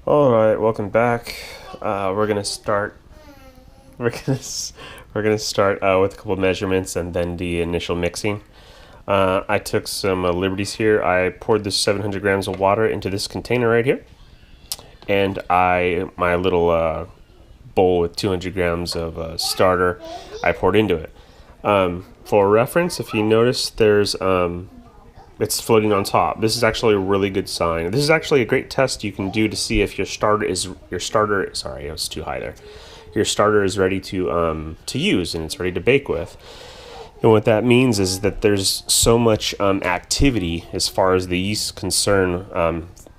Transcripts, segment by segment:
All right, welcome back. We're gonna start. We're gonna we're gonna start with a couple of measurements and then the initial mixing. I took some liberties here. I poured this 700 grams of water into this container right here, and my little bowl with 200 grams of starter, I poured into it. For reference, if you notice, there's it's floating on top. This is actually a really good sign. This is actually a great test you can do to see if your starter. Sorry, it was too high there. Your starter is ready to use and it's ready to bake with. And what that means is that there's so much activity as far as the yeast is concerned,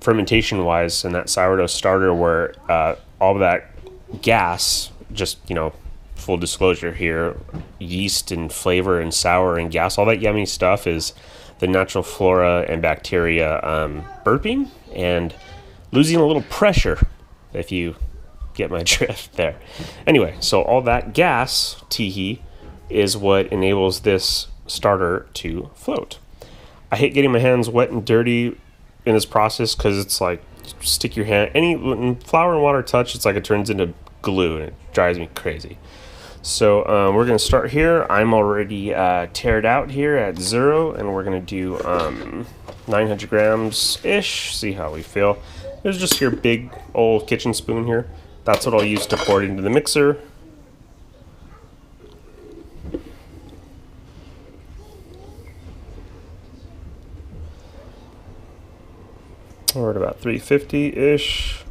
fermentation wise, in that sourdough starter, where all that gas, just full disclosure here, yeast and flavor and sour and gas, all that yummy stuff is the natural flora and bacteria burping and losing a little pressure, if you get my drift there. Anyway, so all that gas, teehee, is what enables this starter to float. I hate getting my hands wet and dirty in this process because it's like, stick your hand, when flour and water touch, it's like it turns into glue and it drives me crazy. So we're going to start here. I'm already tared out here at 0, and we're going to do 900 grams-ish, see how we feel. There's just your big old kitchen spoon here. That's what I'll use to pour it into the mixer. We're at about 350-ish.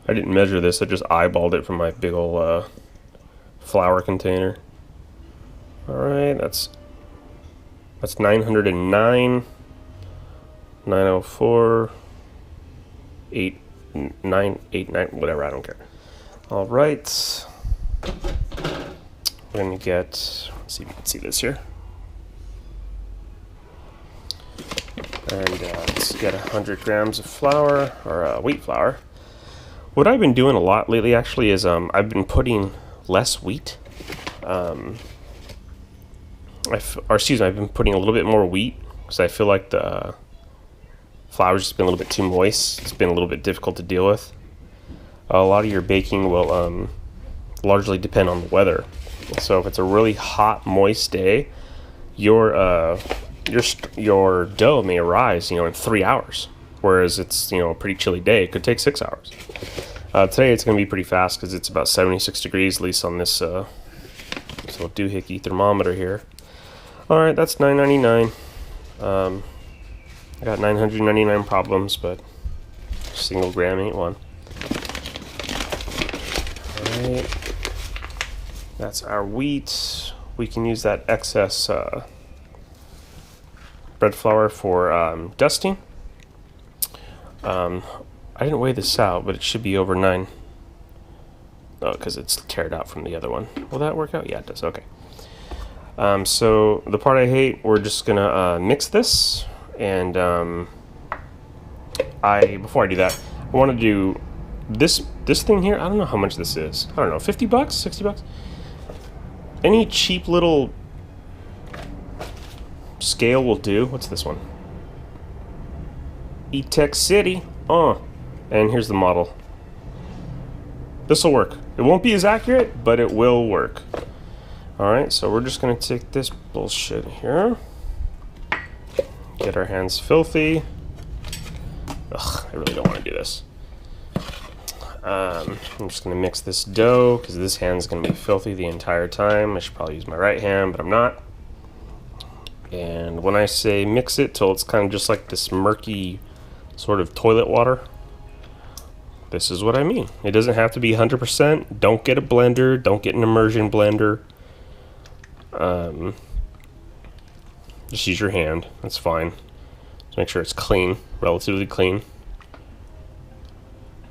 I didn't measure this, I just eyeballed it from my big old flour container. Alright, that's 909, 904, 989, whatever, I don't care. Alright. We're gonna get, let's see if you can see this here. And let's get 100 grams of flour, or wheat flour. What I've been doing a lot lately actually is I've been putting less wheat. I've been putting a little bit more wheat because I feel like the flour's just been a little bit too moist. It's been a little bit difficult to deal with. A lot of your baking will largely depend on the weather. So if it's a really hot, moist day, your dough may rise, in 3 hours. Whereas it's, a pretty chilly day, it could take 6 hours. Today it's going to be pretty fast because it's about 76 degrees, at least on this little doohickey thermometer here. Alright, that's $9.99. I got 999 problems, but single gram ain't one. Alright, that's our wheat. We can use that excess bread flour for dusting. I didn't weigh this out, but it should be over 9. Oh, because it's teared out from the other one. Will that work out? Yeah, it does. Okay. So the part I hate, we're just gonna mix this, and before I do that, I want to do this thing here. I don't know how much this is. I don't know, $50, $60. Any cheap little scale will do. What's this one? E-Tech City. And here's the model. This will work. It won't be as accurate, but it will work. Alright, so we're just going to take this bullshit here. Get our hands filthy. Ugh, I really don't want to do this. I'm just going to mix this dough, because this hand's going to be filthy the entire time. I should probably use my right hand, but I'm not. And when I say mix it till it's kind of just like this murky sort of toilet water, this is what I mean. It doesn't have to be 100%. Don't get a blender. Don't get an immersion blender. Just use your hand. That's fine. Just make sure it's clean, relatively clean.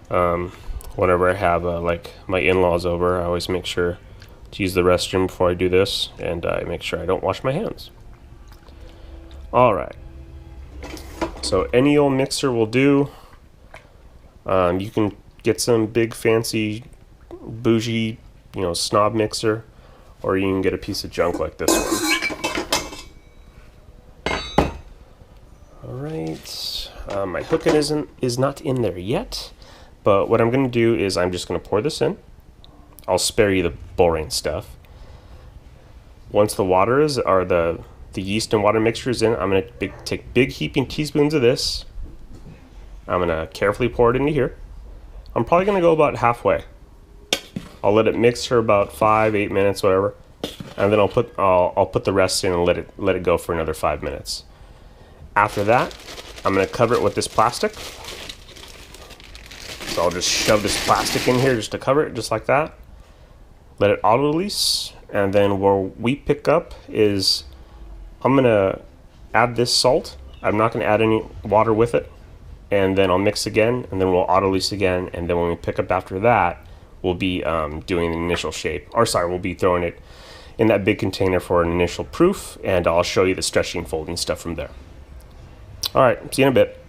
Whenever I have like my in-laws over, I always make sure to use the restroom before I do this, and I make sure I don't wash my hands. Alright. So any old mixer will do. You can get some big fancy bougie, snob mixer, or you can get a piece of junk like this one. Alright, my hooking is not in there yet. but what I'm going to do is I'm just going to pour this in. I'll spare you the boring stuff. Once the water is, or the yeast and water mixture is in, I'm going to take big heaping teaspoons of this. I'm going to carefully pour it into here. I'm probably going to go about halfway. I'll let it mix for about 5-8 minutes, whatever, and then I'll put the rest in and let it go for another 5 minutes. After that, I'm going to cover it with this plastic. So I'll just shove this plastic in here just to cover it, just like that. Let it auto release, and then where we pick up is I'm going to add this salt. I'm not going to add any water with it, and then I'll mix again, and then we'll auto release again, and then when we pick up after that, we'll be doing the initial shape. Or sorry, we'll be throwing it in that big container for an initial proof, and I'll show you the stretching, folding stuff from there. All right, see you in a bit.